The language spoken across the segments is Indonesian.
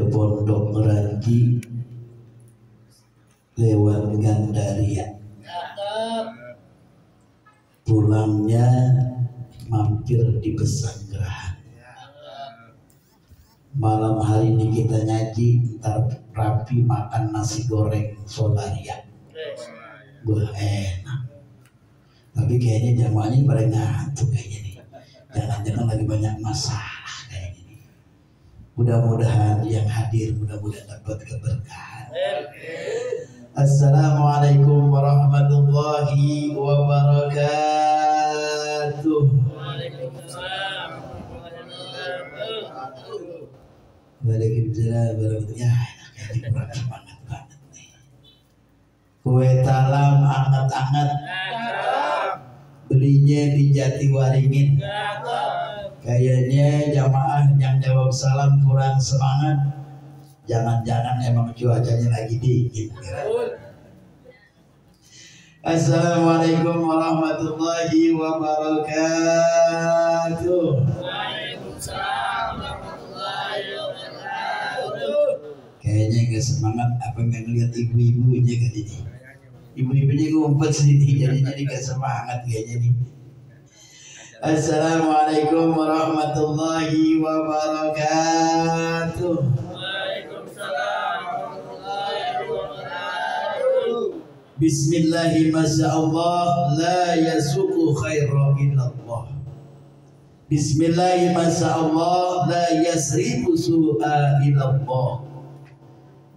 ke Pondok Meranti lewat Gandaria. Pulangnya mampir di Pesanggerahan. Malam hari ini kita nyaji, ntar rapi makan nasi goreng Solaria. Wah enak. Tapi kayaknya jamaahnya pada ngantuk kayaknya nih. Jangan-jangan lagi banyak masalah kayaknya nih. Mudah-mudahan yang hadir mudah-mudahan dapat keberkahan. Assalamualaikum warahmatullahi wabarakatuh. Waalaikumsalam. Waalaikumsalam warahmatullahi. Ya, kayaknya kurang semangat banget nih. Kue talam anget-anget. Belinya di Jatiwaringin. Kayaknya jamaah yang jawab salam kurang semangat. Jangan-jangan emang cuacanya lagi dingin. Assalamualaikum warahmatullahi wabarakatuh. Waalaikumsalam warahmatullahi wabarakatuh. Kayaknya nggak semangat apa nggak ngeliat ibu-ibunya kali ini. Ibu-ibunya ngumpet sini jadinya nggak semangat kayaknya nih. Assalamualaikum warahmatullahi wabarakatuh. Bismillahi masyaallah la yasuku khaira illallah. Bismillahi masyaallah la yasrifu su'a illallah.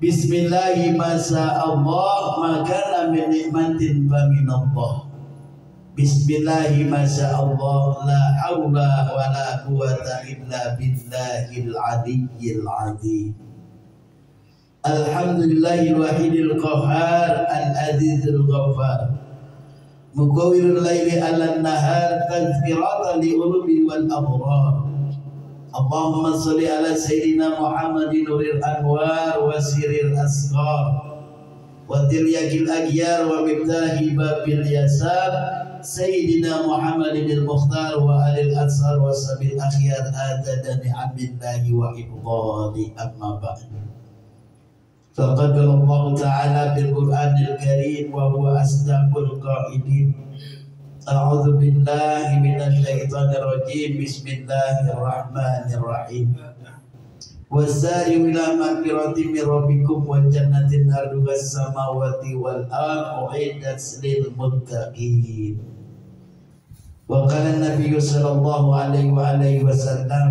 Bismillahi masyaallah maka min nikmatin fa minallah. Bismillahi masyaallah la haula wa la quwata illa billahil aliyyil azim. Alhamdulillahil wahidil qahhar al-azizil ghaffar. Muqawwirul laili 'alan nahar tazkiratan li ulubi wal abrar. Allahumma shalli ala sayyidina Muhammadin nuril anwar wa sirril asghar wa tiryakil aghyar wa miftahi babil yasar sayyidina Muhammadin al-mukhtar wa alil ashar wa sabil akhyar adada ni'amillahi wa ibdali amma ba'd. فقد الله تعالى بالقرآن الكريم وهو أصدق القائلين أعوذ بالله من الشيطان الرجيم بسم الله الرحمن الرحيم والسارعوا إلى مغفرة من ربكم وجنة عرضها السماوات والأرض أعدت للمتقين وقال النبي صلى الله عليه وسلم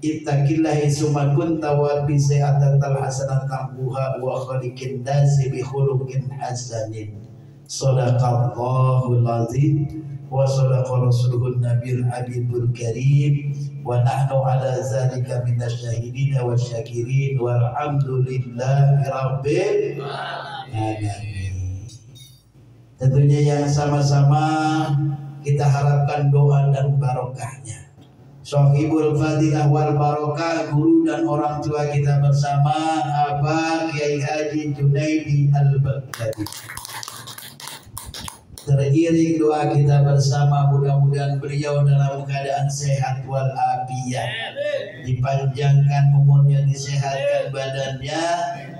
ittaqillahi summa kunta wa bi sayyi'atil hasanat tambuha wa khaliqin nasi bi khuluqin hasanin. Shadaqallahul azim wa shadaqa rasuluhun nabiyul habibul karim wa nahnu ala zalika minasyahidin wa syakirin walhamdulillahi rabbil alamin. Tentunya yang sama-sama kita harapkan doa dan barokahnya. Sohibul fadilah wal barokah, guru dan orang tua kita bersama Abah Kiai Haji Junaidi Al-Baghdadi. Teriring doa kita bersama, mudah-mudahan beliau dalam keadaan sehat wal afiyah, dipanjangkan umurnya, disehatkan badannya,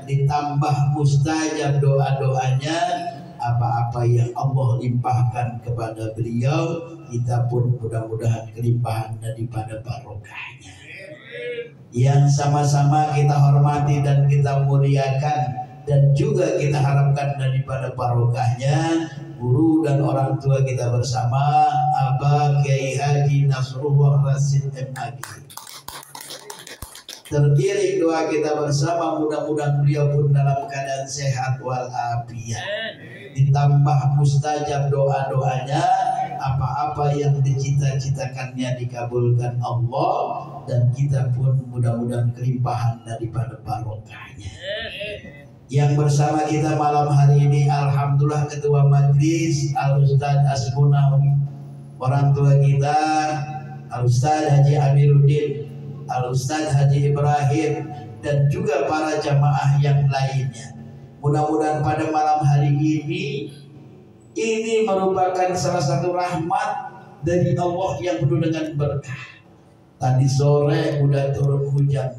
ditambah mustajab doa-doanya. Apa-apa yang Allah limpahkan kepada beliau, kita pun mudah-mudahan kelimpahan daripada barokahnya. Yang sama-sama kita hormati dan kita muliakan dan juga kita harapkan daripada barokahnya guru dan orang tua kita bersama Abah Kiai Haji Nasrullah Rasid MAG. Terdiri doa kita bersama, mudah-mudahan beliau pun dalam keadaan sehat wal afiyah, ditambah mustajab doa-doanya, apa-apa yang dicita-citakannya dikabulkan Allah, dan kita pun mudah-mudahan kelimpahan daripada barokahnya. Yang bersama kita malam hari ini alhamdulillah Ketua Majelis Al-Ustadz Asmunawi, orang tua kita Al-Ustadz Haji Amiruddin, Al-Ustadz Haji Ibrahim, dan juga para jamaah yang lainnya. Mudah-mudahan pada malam hari ini merupakan salah satu rahmat dari Allah yang penuh dengan berkah. Tadi sore udah turun hujan,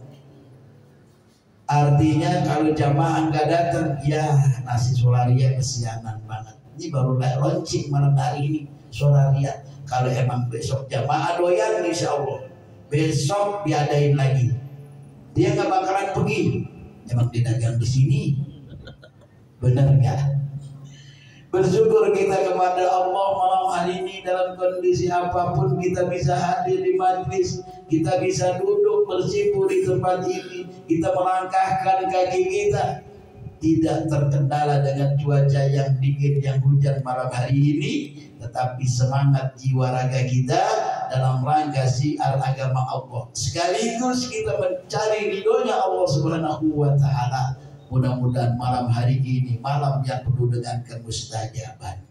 Artinya kalau jamaah nggak datang, ya nasi solaria kesianan banget. Ini baru launching malam hari ini solaria. Kalau emang besok jamaah doyan, insya Allah besok diadain lagi. Dia nggak bakalan pergi. Emang dia dagang di sini, benar nggak? Bersyukur kita kepada Allah malam hari ini dalam kondisi apapun kita bisa hadir di majlis, kita bisa duduk bersimpuh di tempat ini, kita melangkahkan kaki kita tidak terkendala dengan cuaca yang dingin, yang hujan malam hari ini, tetapi semangat jiwa raga kita dalam rangka syiar agama Allah, sekaligus kita mencari ridhonya Allah Subhanahu wa Ta'ala. Mudah-mudahan malam hari ini malam yang penuh dengan kemustajaban.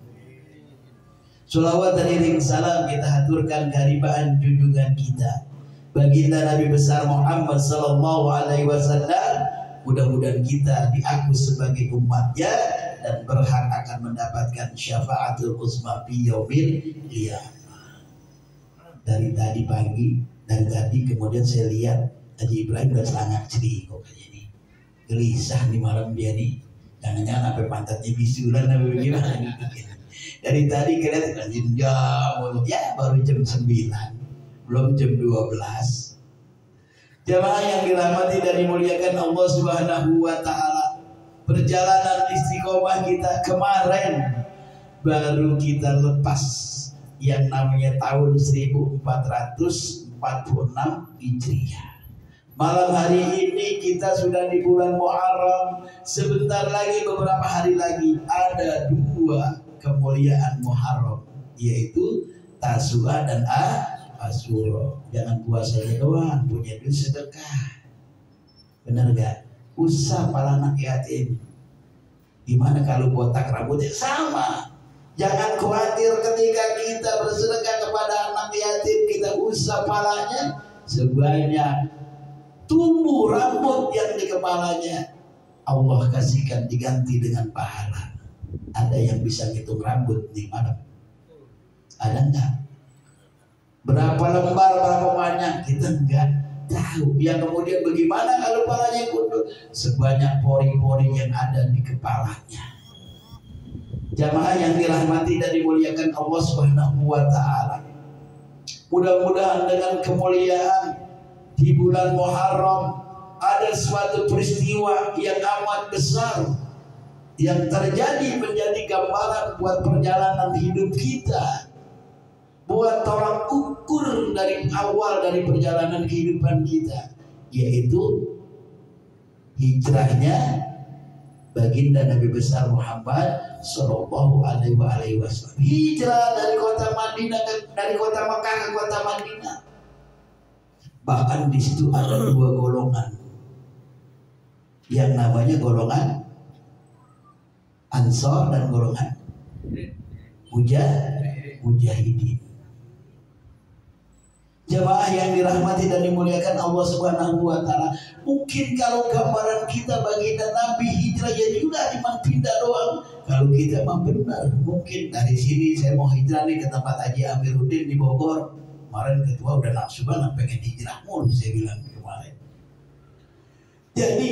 Sholawat dan iring salam kita haturkan keharibaan junjungan kita baginda Nabi besar Muhammad sallallahu alaihi wasallam. Mudah-mudahan kita diaku sebagai umatnya dan berhak akan mendapatkan syafaatul uzma fi yaumil qiyamah. Dari tadi pagi, dari tadi kemudian saya lihat Haji Ibrahim udah selangak ceri kok kayaknya ini. Gelisah di malam dia nih, jangan-jangan sampai pantatnya bisulan apa gimana nih. Dari tadi kelihatan jam ya baru jam 9, belum jam 12. Jamaah yang dirahmati dan dimuliakan Allah Subhanahu wa Ta'ala, perjalanan istiqomah kita kemarin baru kita lepas yang namanya tahun 1446 Hijriah. Malam hari ini kita sudah di bulan Muharram. Sebentar lagi, beberapa hari lagi ada 2 kemuliaan Muharram, yaitu Tasua dan Asyura. Jangan puasanya doang, punya duit sedekah. Benar gak? Usah pala anak yatim. Gimana kalau botak rambutnya sama? Jangan khawatir ketika kita bersedekah kepada anak yatim, kita usah palanya sebanyak tumbuh rambut yang di kepalanya, Allah kasihkan diganti dengan pahala. Ada yang bisa ngitung rambut di malam? Ada enggak? Berapa lembar, berapa banyak? Kita enggak tahu. Yang kemudian bagaimana kalau kepalanya kundul? Sebanyak pori-pori yang ada di kepalanya. Jamaah yang dirahmati dan dimuliakan Allah Subhanahu wa Ta'ala, mudah-mudahan dengan kemuliaan di bulan Muharram ada suatu peristiwa yang amat besar yang terjadi menjadi gambaran buat perjalanan hidup kita, buat tolak ukur dari awal dari perjalanan kehidupan kita, yaitu hijrahnya baginda Nabi besar Muhammad Sallallahu Alaihi Wasallam. Hijrah dari kota Madinah, dari kota Mekah ke kota Madinah. Bahkan di situ ada 2 golongan, yang namanya golongan Ansor dan golongan Mujahidin. Jamaah yang dirahmati dan dimuliakan Allah Subhanahu wa Ta'ala, mungkin kalau gambaran kita baginda Nabi hijrah ya juga cuma pindah doang. Kalau kita mah benar, mungkin dari sini saya mau hijrah nih ke tempat Haji Amiruddin di Bogor. Kemarin ketua udah nafsu banget pengen hijrah mulu, saya bilang kemarin. Jadi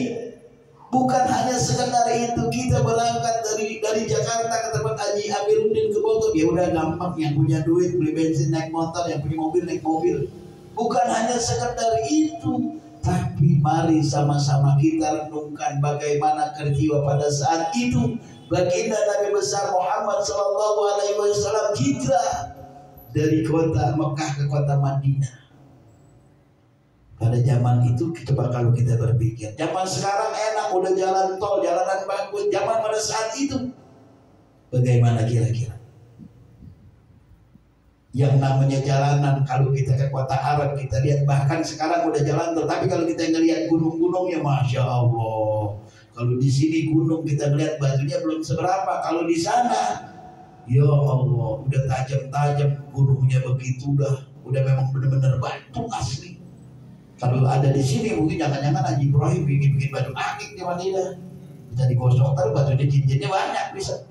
bukan hanya sekedar itu, kita berangkat dari Jakarta ke tempat Haji Amiruddin ke Bogor, ya udah gampang, yang punya duit beli bensin naik motor, yang punya mobil naik mobil. Bukan hanya sekedar itu, tapi mari sama-sama kita renungkan bagaimana peristiwa pada saat itu baginda Nabi besar Muhammad Sallallahu Alaihi Wasallam hijrah dari kota Mekah ke kota Madinah. Pada zaman itu coba kalau kita berpikir, zaman sekarang enak udah jalan tol, jalanan bagus. Zaman pada saat itu bagaimana kira-kira? Yang namanya jalanan, kalau kita ke kota Arab kita lihat, bahkan sekarang udah jalan tol, tapi kalau kita ngelihat gunung-gunungnya, masya Allah. Kalau di sini gunung kita lihat batunya belum seberapa, kalau di sana ya Allah, udah tajam-tajam gunungnya begitu, udah memang benar-benar batu asli. Kalau ada di sini mungkin jangan-jangan Haji Ibrahim bikin batu akik di Madinah, bisa digosok terus batunya, cincinnya banyak bisa.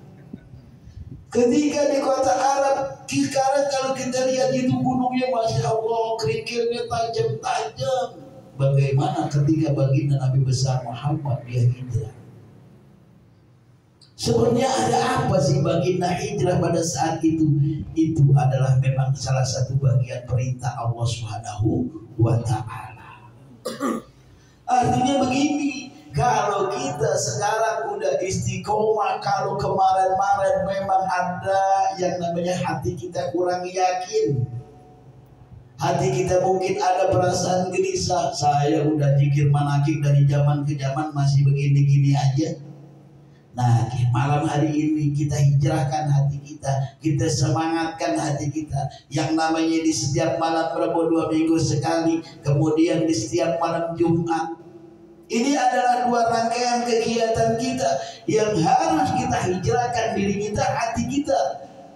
Ketika di kota Arab, sekarang kalau kita lihat itu gunungnya masya Allah, kerikilnya tajam-tajam. bagaimana ketika baginda Nabi besar Muhammad dia hijrah. Sebenarnya ada apa sih baginda hijrah pada saat itu? Itu adalah memang salah satu bagian perintah Allah Subhanahu wa Ta'ala. Artinya begini, kalau kita sekarang udah istiqomah, kalau kemarin-kemarin memang ada yang namanya hati kita kurang yakin, hati kita mungkin ada perasaan gelisah, saya udah zikir manakib dari zaman ke zaman masih begini-gini aja. Nah, malam hari ini kita hijrahkan hati kita, kita semangatkan hati kita. Yang namanya di setiap malam Rabu 2 minggu sekali, kemudian di setiap malam Jumat. Ini adalah 2 rangkaian kegiatan kita yang harus kita hijrahkan diri kita, hati kita.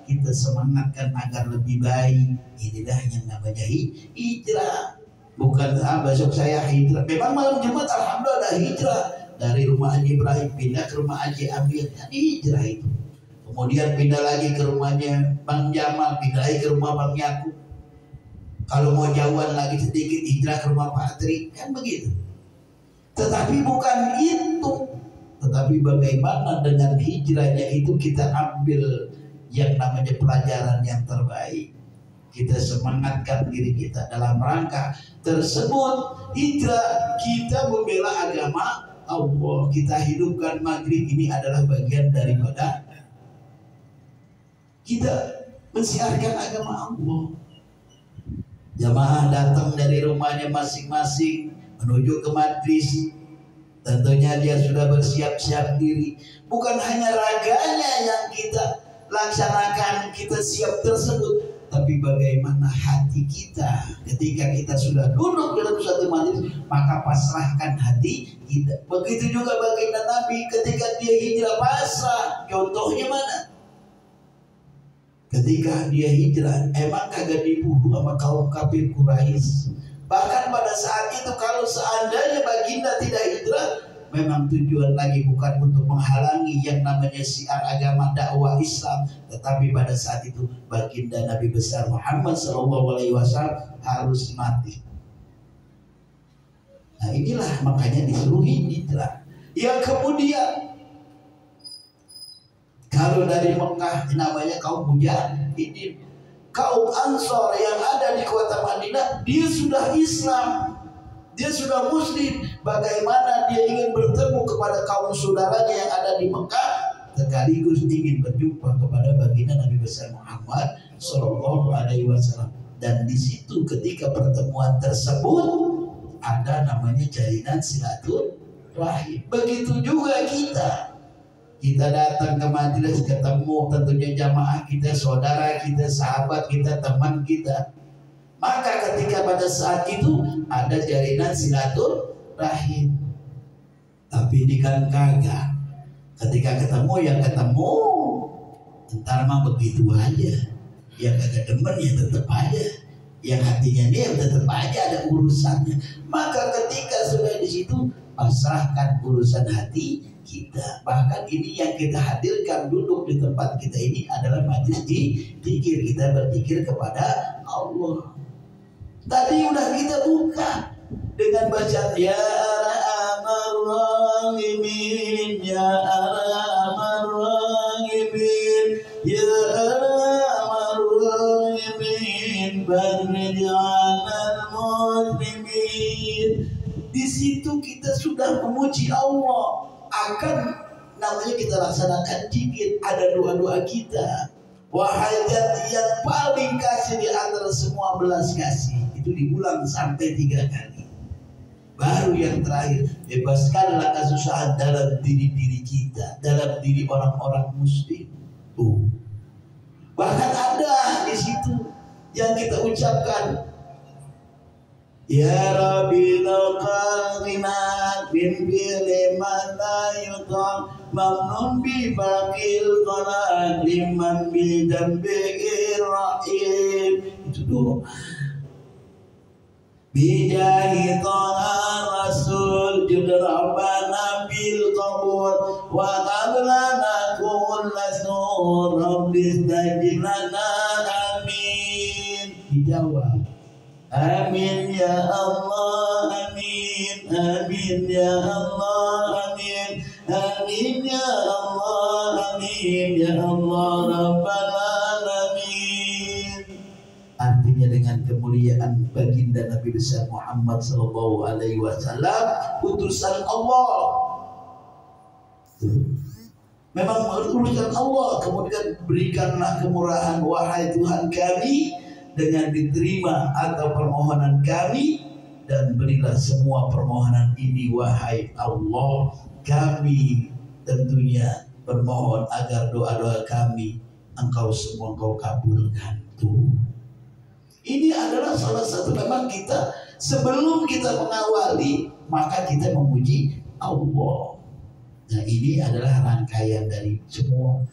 Kita semangatkan agar lebih baik. Inilah yang namanya hijrah. Bukan besok saya hijrah. Memang malam Jumat alhamdulillah ada hijrah. Dari rumah Haji Ibrahim pindah ke rumah Haji Amir, hijrah itu. Kemudian pindah lagi ke rumahnya Bang Jamal, pindah lagi ke rumah Bang Yakub. Kalau mau jauhan lagi sedikit hijrah ke rumah Pak Tri, kan begitu. Tetapi bukan itu. Tetapi bagaimana dengan hijrahnya itu kita ambil yang namanya pelajaran yang terbaik. Kita semangatkan diri kita dalam rangka tersebut. Hijrah kita membela agama Allah, kita hidupkan maghrib ini adalah bagian daripada kita mensiarkan agama Allah. Jamaah datang dari rumahnya masing-masing menuju ke majlis. Tentunya dia sudah bersiap-siap diri. Bukan hanya raganya yang kita laksanakan, kita siap tersebut, tapi bagaimana hati kita ketika kita sudah duduk dalam suatu majlis, maka pasrahkan hati kita. Begitu juga baginda Nabi ketika dia hijrah pasrah. Contohnya mana? Ketika dia hijrah, emang kagak dibunuh sama kaum kafir Quraisy. Bahkan pada saat itu kalau seandainya baginda tidak hijrah, memang tujuan lagi bukan untuk menghalangi yang namanya syiar agama dakwah Islam, tetapi pada saat itu baginda Nabi besar Muhammad SAW harus mati. Nah inilah makanya disuruh hijrah. Yang kemudian kalau dari Mekah namanya kaum Mujahidin, kaum Ansor yang ada di kota Madinah, dia sudah Islam, dia sudah Muslim. Bagaimana dia ingin bertemu kepada kaum saudaranya yang ada di Mekah, sekaligus ingin berjumpa kepada baginda Nabi besar Muhammad Sallallahu Alaihi Wasallam. Dan di situ ketika pertemuan tersebut ada namanya jalinan silaturahim. Begitu juga kita datang ke majelis, ketemu tentunya jamaah kita, saudara kita, sahabat kita, teman kita. Maka ketika pada saat itu ada jalinan silaturahim. Tapi ini kan kagak. Ketika ketemu yang ketemu, entar mah begitu aja. Yang kagak demen ya tetap aja. Yang hatinya dia tetap aja ada urusannya. Maka ketika sudah di situ, pasrahkan urusan hati kita. Bahkan ini yang kita hadirkan duduk di tempat kita ini adalah majlis zikir. Kita berzikir kepada Allah. Tadi udah kita buka dengan bacaan ya Arhamar Rahimin, ya Arhamar Rahimin, ya Arhamar Rahimin, farij 'alal muslimin. Di situ kita sudah memuji Allah. Akan namanya kita laksanakan zikir, ada doa-doa kita. Wahajat yang paling kasih di antara semua belas kasih itu diulang sampai 3 kali. Baru yang terakhir, bebaskanlah kesusahan dalam diri kita, dalam diri orang-orang muslim. Bahkan ada di situ yang kita ucapkan, ya Rabbi laqalina bin bileman la yutam mamnun bi baqil qala liman bi dambi rahim. Itu doa. Bijahi taha rasul judul rabbana bil qabul wa qablana kulla sur rabbis tajilana amin. Dijawab amin ya Allah amin. amin ya Allah, amin, amin ya Allah, amin ya Allah rabbal alamin. Artinya dengan kemuliaan baginda Nabi besar Muhammad sallallahu alaihi wasallam, utusan Allah. Memang urusan Allah, kemudian berikanlah kemurahan wahai Tuhan kami dengan diterima atau permohonan kami, dan berilah semua permohonan ini wahai Allah. Kami tentunya bermohon agar doa-doa kami Engkau semua Engkau kabulkan. Tuh, ini adalah salah satu, memang kita sebelum kita mengawali maka kita memuji Allah. Nah, ini adalah rangkaian dari semua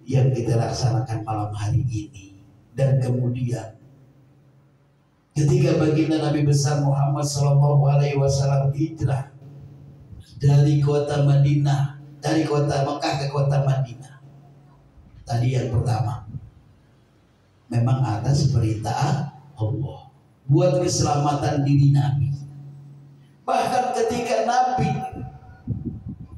yang kita laksanakan malam hari ini. Dan kemudian ketika baginda Nabi besar Muhammad SAW hijrah dari kota Madinah, dari kota Mekah ke kota Madinah. Tadi yang pertama, memang atas perintah Allah buat keselamatan diri Nabi. Bahkan ketika Nabi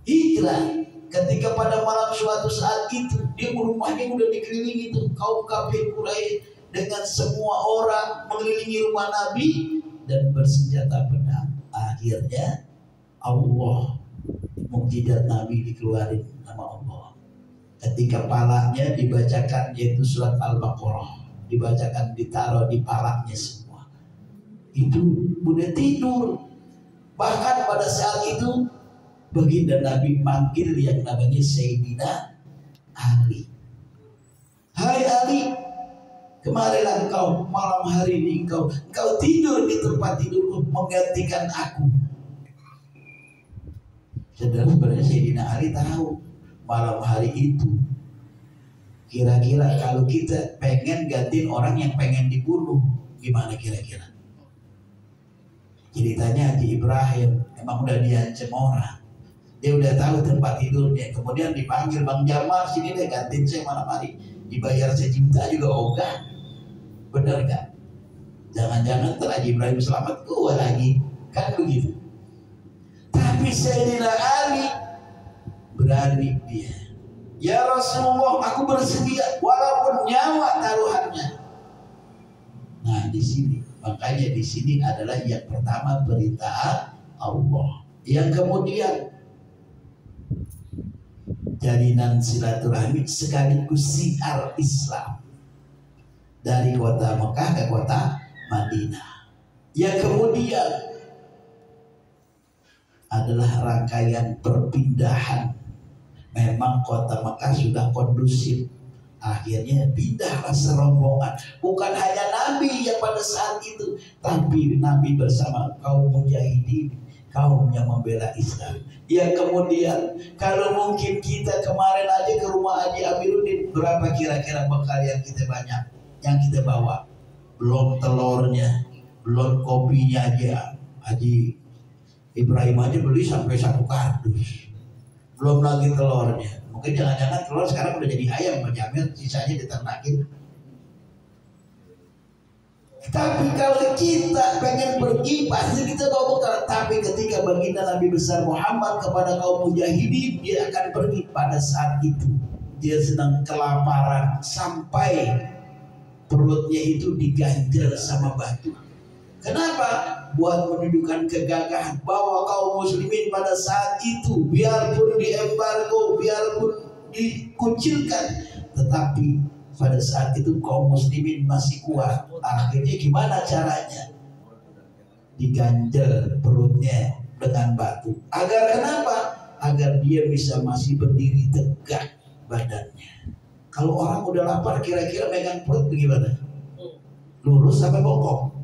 hijrah, ketika pada malam suatu saat itu dia rumahnya udah dikelilingi itu kaum kafir Quraisy dengan semua orang mengelilingi rumah Nabi dan bersenjata pedang. Akhirnya Allah, mukjizat Nabi dikeluarin nama Allah. Ketika palanya dibacakan, yaitu surat Al-Baqarah, dibacakan, ditaruh di palanya semua. Itu udah tidur. Bahkan pada saat itu baginda Nabi manggil yang namanya Sayyidina Ali. Hai Ali, kemarilah engkau malam hari ini, engkau tidur di tempat tidurku menggantikan aku. Saudara, sebenarnya Sayyidina Ali tahu malam hari itu kira-kira kalau kita pengen gantiin orang yang pengen dibunuh, gimana kira-kira? Ceritanya Haji Ibrahim emang udah diancam orang. Dia udah tahu tempat tidurnya, kemudian dipanggil, Bang Jamal sini deh gantiin saya malam hari, dibayar sejuta juga ogah. Bener gak? Jangan-jangan telah Ibrahim selamat gua lagi, kan begitu. Tapi Sayyidina Ali berani dia, ya Rasulullah, aku bersedia walaupun nyawa taruhannya. Nah di sini, makanya di sini adalah yang pertama perintah Allah, yang kemudian jalinan silaturahmi sekaligus siar Islam dari kota Mekah ke kota Madinah. Yang kemudian adalah rangkaian perpindahan. Memang kota Mekah sudah kondusif, akhirnya pindahlah serombongan. Bukan hanya Nabi yang pada saat itu, tapi Nabi bersama kaum mujahidin, kaum yang membela Islam. Ya kemudian kalau mungkin kita kemarin aja ke rumah Haji Amiruddin, berapa kira-kira bekal yang kita banyak, yang kita bawa? Belum telurnya, belum kopinya aja. Haji Ibrahim aja beli sampai 1 kardus, belum lagi telurnya. Mungkin jangan-jangan telur sekarang udah jadi ayam, menjamin sisanya diternakin. Tapi kalau kita pengen pergi, pasti kita bawa bekal. Tapi ketika baginda Nabi besar Muhammad kepada kaum mujahidin, dia akan pergi. Pada saat itu dia sedang kelaparan sampai perutnya itu diganjal sama batu. Kenapa? Buat menunjukkan kegagahan bahwa kaum muslimin pada saat itu, biarpun diembargo, biarpun dikucilkan, tetapi pada saat itu kaum muslimin masih kuat. Akhirnya gimana caranya? Diganjel perutnya dengan batu. Agar kenapa? Agar dia bisa masih berdiri tegak badannya. Kalau orang udah lapar, kira-kira megang perut bagaimana? Lurus sampai bongkok.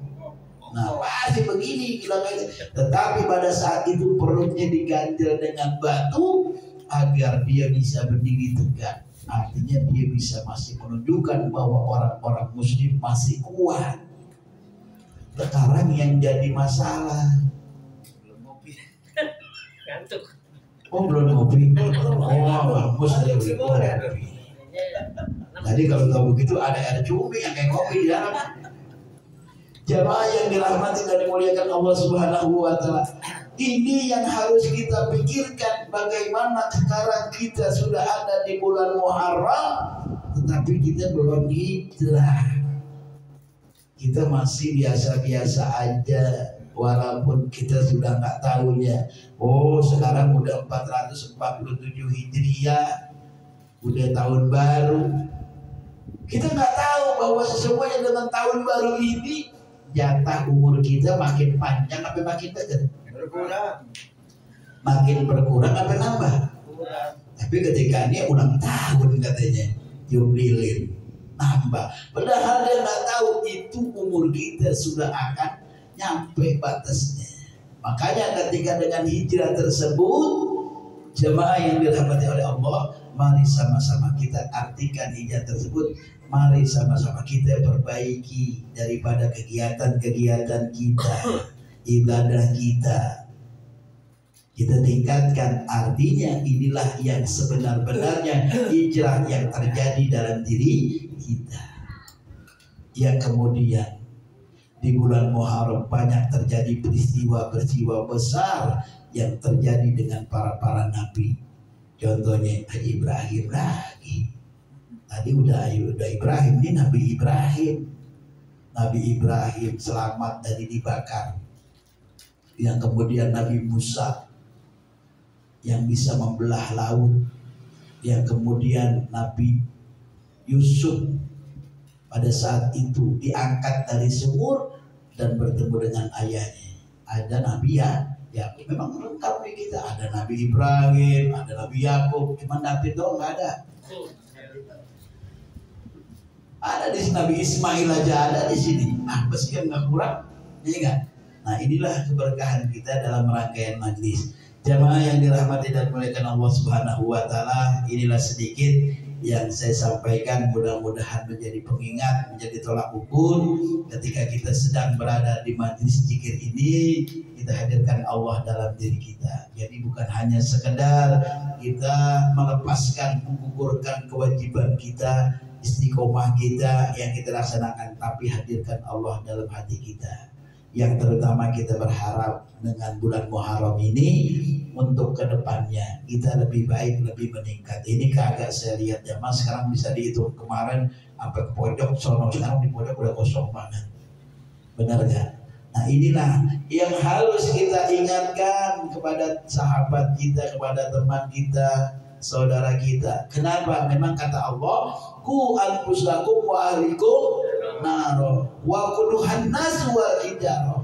Nah pasti begini bilangnya. Tetapi pada saat itu perutnya diganjel dengan batu agar dia bisa berdiri tegak. Artinya dia bisa masih menunjukkan bahwa orang-orang muslim masih kuat. Sekarang yang jadi masalah, belum ngopi, ngantuk. Oh belum ngopi. Oh bagus dia berkopi. Tadi kalau tahu begitu ada air cumi yang kayak kopi di dalam. Jamaah yang dirahmati dan dimuliakan Allah Subhanahu wa Ta'ala, Ini yang harus kita pikirkan, bagaimana sekarang kita sudah ada di bulan Muharram tetapi kita belum hijrah. Kita masih biasa-biasa aja, walaupun kita sudah nggak tahunya. Oh, sekarang udah 447 Hijriah, udah tahun baru. Kita nggak tahu bahwa sesungguhnya dengan tahun baru ini jatah umur kita makin panjang apa makin dekat? Berkurang. Makin berkurang apa nambah? Berkurang. Tapi ketika ini ulang tahun katanya, jubilin, nambah. Padahal dia nggak tahu itu umur kita sudah akan nyampe batasnya. Makanya ketika dengan hijrah tersebut, jemaah yang dirahmati oleh Allah, mari sama-sama kita artikan hijrah tersebut. Mari sama-sama kita perbaiki daripada kegiatan-kegiatan kita, ibadah kita. Kita tingkatkan, artinya inilah yang sebenar-benarnya hijrah yang terjadi dalam diri kita. Yang kemudian di bulan Muharram banyak terjadi peristiwa-peristiwa besar yang terjadi dengan para nabi. Contohnya Ibrahim lagi. Tadi udah Ibrahim, ini Nabi Ibrahim. Nabi Ibrahim selamat dari dibakar. Yang kemudian Nabi Musa yang bisa membelah laut. Yang kemudian Nabi Yusuf pada saat itu diangkat dari sumur dan bertemu dengan ayahnya. Ada Nabi ya memang lengkap nih kita. Ada Nabi Ibrahim, ada Nabi Yakub, cuma Nabi doang nggak ada. Ada di sini Nabi Ismail aja ada di sini. Apa sih yang nggak kurang? Iya kan? Nah inilah keberkahan kita dalam rangkaian majlis. Jamaah yang dirahmati dan dimuliakan Allah Subhanahu Wa Taala, inilah sedikit yang saya sampaikan. Mudah-mudahan menjadi pengingat, menjadi tolak ukur ketika kita sedang berada di majlis zikir ini. Kita hadirkan Allah dalam diri kita. Jadi bukan hanya sekedar kita melepaskan, menggugurkan kewajiban kita, istiqomah kita yang kita laksanakan, tapi hadirkan Allah dalam hati kita. Yang terutama kita berharap dengan bulan Muharram ini untuk kedepannya kita lebih baik, lebih meningkat. Ini kagak saya lihat jamaah sekarang bisa dihitung, kemarin sampai ke pojok sono, sekarang di pojok udah kosong banget. Benar gak? Nah inilah yang harus kita ingatkan kepada sahabat kita, kepada teman kita, saudara kita. Kenapa? Memang kata Allah, ku anfusakum wa ahlikum naro wa quduhan nas wal hijarah.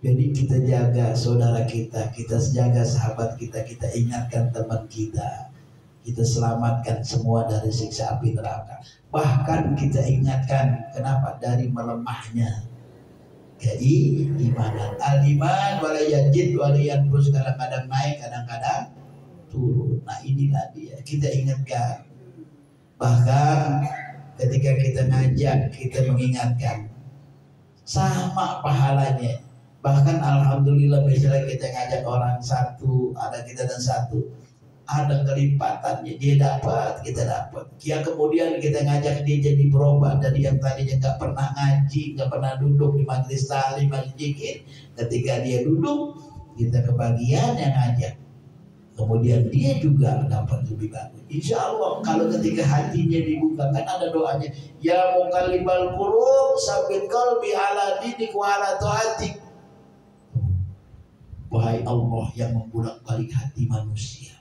Jadi kita jaga saudara kita jaga sahabat kita ingatkan teman kita selamatkan semua dari siksa api neraka. Bahkan kita ingatkan kenapa? Dari melemahnya keimanan. Al-iman wala yajid wala yanfus, kadang-kadang naik, kadang-kadang turun. Nah inilah dia, kita ingatkan. Bahkan ketika kita ngajak, kita mengingatkan, sama pahalanya. Bahkan alhamdulillah misalnya kita ngajak orang satu, ada kita dan satu, ada kelipatannya, dia dapat, kita dapat. Yang kemudian kita ngajak dia jadi berubah dari yang tadinya nggak pernah ngaji, nggak pernah duduk di majelis ta'lim, majelis zikir, ketika dia duduk kita kebagian yang ngajak, kemudian dia juga dapat lebih bagus. Insya Allah kalau ketika hatinya dibuka, kan ada doanya, ya muqallibal qulub sabbit qalbi ala dinik wa ala ta'atik. Wahai Allah yang membolak-balik hati manusia.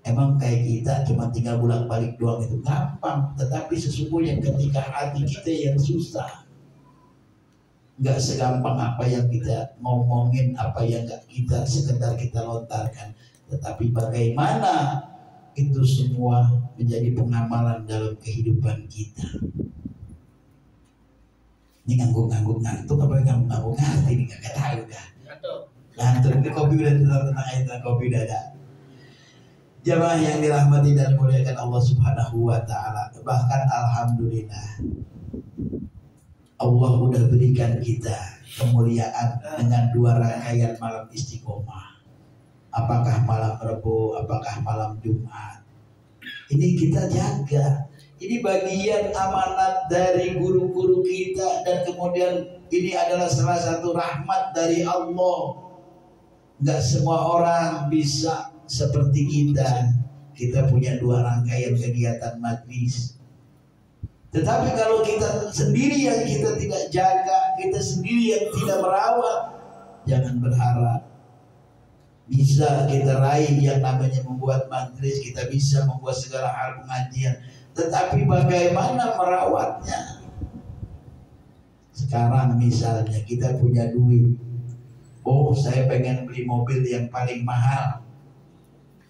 Emang kayak kita cuma tinggal bolak-balik doang itu gampang, tetapi sesungguhnya ketika hati kita yang susah, nggak segampang apa yang kita ngomongin, apa yang nggak kita sekedar kita lontarkan, tetapi bagaimana itu semua menjadi pengamalan dalam kehidupan kita. Ini ngangguk-ngangguk ngantuk apa ngangguk ngerti ini nggak tahu dah. Ngantuk ini kopi udah tenang kopi udah ada. Jamaah yang dirahmati dan dimuliakan Allah Subhanahu Wa Taala, bahkan alhamdulillah Allah udah berikan kita kemuliaan dengan 2 rangkaian malam istiqomah. Apakah malam Rabu, apakah malam Jumat. Ini kita jaga. Ini bagian amanat dari guru-guru kita, dan kemudian ini adalah salah satu rahmat dari Allah. Gak semua orang bisa seperti kita. Kita punya 2 rangkaian kegiatan majlis. Tetapi kalau kita sendiri yang kita tidak jaga, kita sendiri yang tidak merawat, jangan berharap bisa kita raih yang namanya membuat majlis. Kita bisa membuat segala hal pengajian, tetapi bagaimana merawatnya? Sekarang misalnya kita punya duit, oh saya pengen beli mobil yang paling mahal,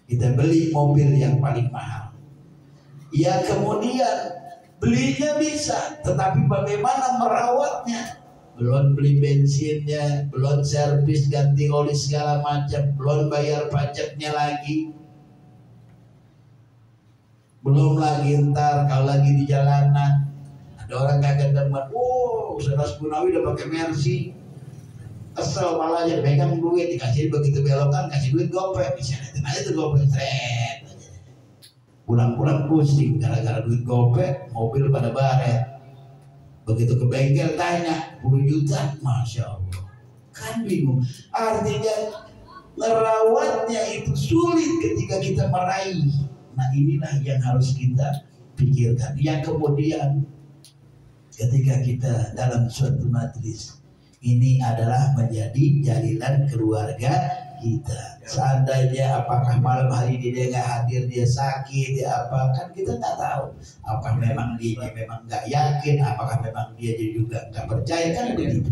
kita beli mobil yang paling mahal. Ya kemudian belinya bisa, tetapi bagaimana merawatnya? Belum beli bensinnya, belum servis ganti oli segala macam, belum bayar pajaknya lagi. Belum lagi ntar kalau lagi di jalanan ada orang kagak demen, Saudara Gunawi udah pakai Mercy, kesel malah aja, pegang duit dikasih, begitu belokan kasih duit gopek, diseret aja tuh gopek, seret. Pulang-pulang pusing gara-gara duit gopek, mobil pada baret. Begitu ke bengkel tanya 10 juta, Masya Allah, kan bingung. Artinya ngerawatnya itu sulit ketika kita meraih. Nah inilah yang harus kita pikirkan. Yang kemudian ketika kita dalam suatu majlis, ini adalah menjadi jalinan keluarga kita. Seandainya apakah malam hari ini dia nggak hadir, dia sakit, dia apa, kan kita nggak tahu. Apakah memang dia memang nggak yakin, apakah memang dia juga nggak percaya, kan begitu.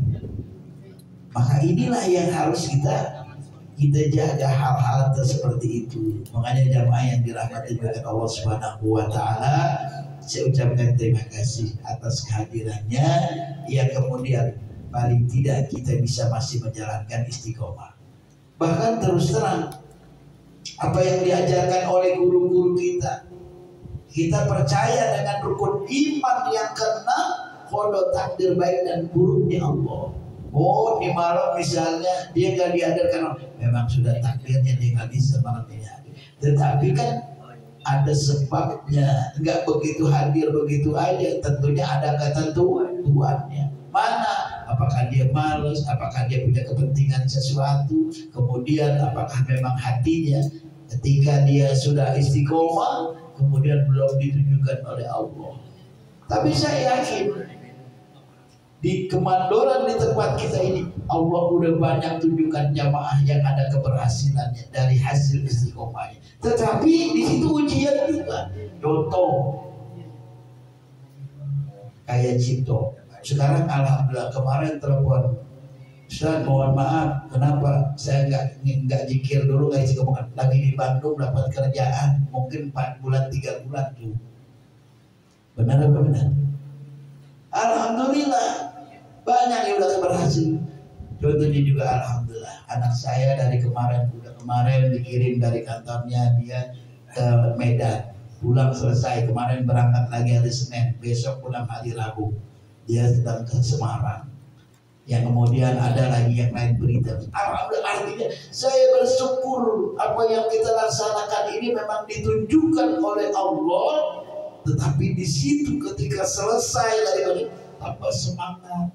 Maka inilah yang harus kita jaga, hal-hal seperti itu. Makanya jamaah yang dirahmati oleh Allah Subhanahu wa taala, saya ucapkan terima kasih atas kehadirannya. Yang kemudian paling tidak kita bisa masih menjalankan istiqomah. Bahkan terus terang apa yang diajarkan oleh guru-guru kita percaya dengan rukun iman yang keenam, qada takdir baik dan buruknya Allah. Oh di malam misalnya dia nggak dihadirkan, memang sudah takdirnya dia nggak bisa malam ini hadir. Tetapi kan ada sebabnya, nggak begitu hadir begitu aja. Tentunya ada ketentuannya. Mana? Apakah dia malas? Apakah dia punya kepentingan sesuatu? Kemudian apakah memang hatinya ketika dia sudah istiqomah kemudian belum ditunjukkan oleh Allah? Tapi saya yakin di kemandoran di tempat kita ini Allah udah banyak tunjukkan jamaah yang ada keberhasilannya dari hasil istiqomahnya. Tetapi di situ ujian juga. Contoh kayak Cipto. Sekarang alhamdulillah, kemarin telepon, Ustaz mohon maaf, kenapa saya nggak zikir dulu, nggak istiqomah, lagi di Bandung dapat kerjaan mungkin 4 bulan 3 bulan tuh. Benar apa benar? Alhamdulillah banyak yang udah berhasil. Contohnya juga alhamdulillah anak saya dari kemarin dikirim dari kantornya dia ke Medan, pulang selesai, kemarin berangkat lagi hari Senin, besok pulang hari Rabu, dia sedang ke Semarang. Yang kemudian ada lagi yang lain berita. Alhamdulillah, artinya saya bersyukur apa yang kita laksanakan ini memang ditunjukkan oleh Allah. Tetapi di situ ketika selesai dari apa semangat,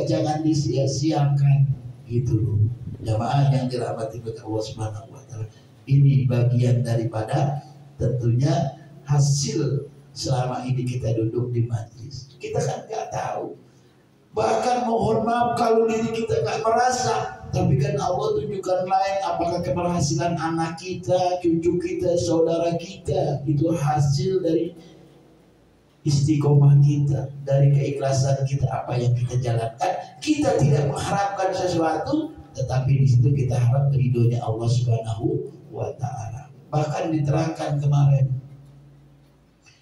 jangan disia-siakan gitu loh. Jamaah yang dirahmati oleh Allah Subhanahu wa taala. Ini bagian daripada tentunya hasil selama ini kita duduk di majlis. Kita kan nggak tahu. Bahkan mohon maaf kalau diri kita nggak merasa, tapi kan Allah tunjukkan lain. Apakah keberhasilan anak kita, cucu kita, saudara kita itu hasil dari istiqomah kita, dari keikhlasan kita, apa yang kita jalankan. Kita tidak mengharapkan sesuatu, tetapi di situ kita harap ridhonya Allah Subhanahu wa taala. Bahkan diterangkan kemarin,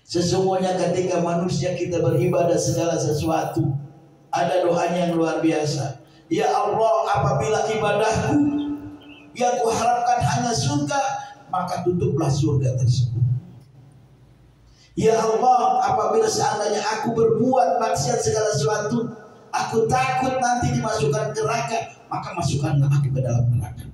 sesungguhnya ketika manusia kita beribadah segala sesuatu, ada doanya yang luar biasa. Ya Allah, apabila ibadahku yang kuharapkan hanya surga, maka tutuplah surga tersebut. Ya Allah, apabila seandainya aku berbuat maksiat segala sesuatu, aku takut nanti dimasukkan ke neraka, maka masukkanlah aku ke dalam neraka.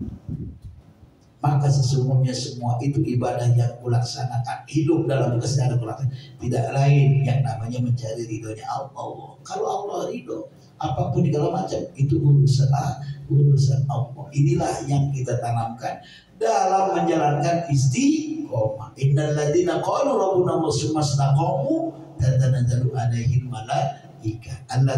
maka sesungguhnya semua itu ibadah yang kulaksanakan, hidup dalam kesadaran kulaksanakan, tidak lain yang namanya mencari ridhonya Allah. Kalau Allah ridho, apapun segala macam itu urusan Allah. Inilah yang kita tanamkan dalam menjalankan istiqomah. Innal ladzina qalu rabbuna Allah tsumma istaqamu tatanazzalu alaihim malaikah alla